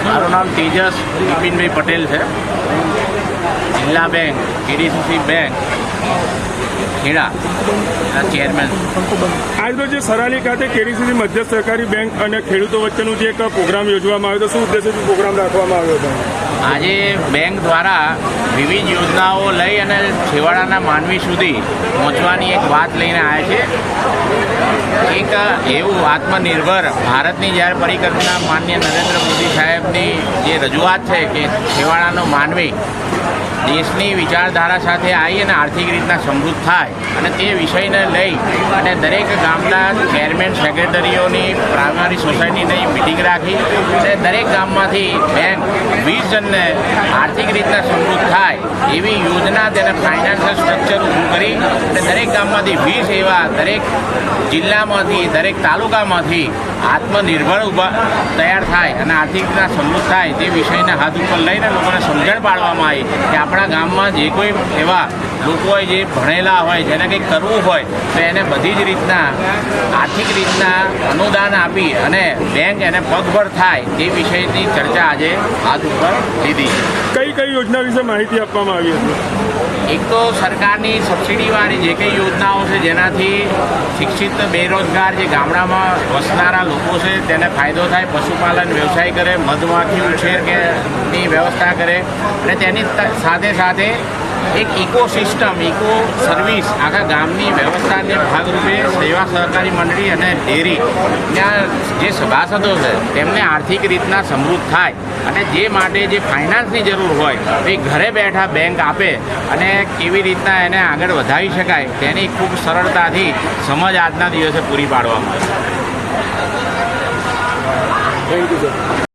મારું નામ તેજસ બિપિનભાઈ પટેલ છે. જિલ્લા bank KDCC bank Kheda chairman. આજનો જે સરાલી ખાતે કેડીસીસી મધ્યસ્થ સહકારી બેંક અને ખેડૂતો વચ્ચેનું જે એક પ્રોગ્રામ યોજવામાં આવ્યો હતો, શું ઉદ્દેશ્યથી પ્રોગ્રામ રાખવામાં આવ્યો હતો? આજે બેંક દ્વારા વિવિધ યોજનાઓ લઈ અને છેવાડાના માનવી સુધી પહોંચવાની એક વાત લઈને આવ્યા છે. એક એવું આત્મનિર્ભર ભારતની જ્યારે પરિકલ્પના માનનીય નરેન્દ્ર મોદી સાહેબની જે રજૂઆત છે કે છેવાડાનો માનવી દેશની વિચારધારા સાથે આવી અને આર્થિક રીતના સમૃદ્ધ થાય, અને તે વિષયને લઈ અને દરેક ગામના ચેરમેન સેક્રેટરીઓની પ્રાઇમરી સોસાયટીની મિટિંગ રાખી અને દરેક ગામમાંથી બેંક 20 જણને આર્થિક રીતના સમૃદ્ધ થાય એવી યોજના તેને ફાઇનાન્શિયલ સ્ટ્રક્ચર ઊભું કરી અને દરેક ગામમાંથી 20 એવા દરેક જિલ્લામાંથી દરેક તાલુકામાંથી આત્મનિર્ભર તૈયાર થાય અને આર્થિક રીતના સમૃદ્ધ થાય તે વિષયને હાથ ઉપર લઈને લોકોને સમજણ પાડવામાં આવી કે આપણા ગામમાં જે કોઈ એવા લોકો હોય જે ભણેલા હોય, જેને કંઈક કરવું હોય તો એને બધી જ રીતના આર્થિક રીતના અનુદાન આપી અને બેંક એને પગભર થાય તે વિષયની ચર્ચા આજે હાથ ઉપર લીધી. કઈ કઈ યોજના વિશે માહિતી આપવામાં આવી હતી? એક તો સરકારની સબસિડીવાળી જે કંઈ યોજનાઓ છે જેનાથી શિક્ષિત બેરોજગાર જે ગામડામાં વસનારા લોકો છે તેને ફાયદો થાય, પશુપાલન વ્યવસાય કરે, મધમાખી ઉછેર ની વ્યવસ્થા કરે અને તેની સાથે સાથે એક ઇકો સર્વિસ આખા ગામની વ્યવસ્થાને ભાગરૂપે સેવા સહકારી મંડળી અને ડેરીના જે સભાસદો છે તેમને આર્થિક રીતના સમૃદ્ધ થાય અને જે માટે જે ફાઇનાન્સની જરૂર હોય એ ઘરે બેઠા બેંક આપે અને કેવી રીતના એને આગળ વધાવી શકાય તેની ખૂબ સરળતાથી સમજ આજના દિવસે પૂરી પાડવામાં આવે. Thank you sir.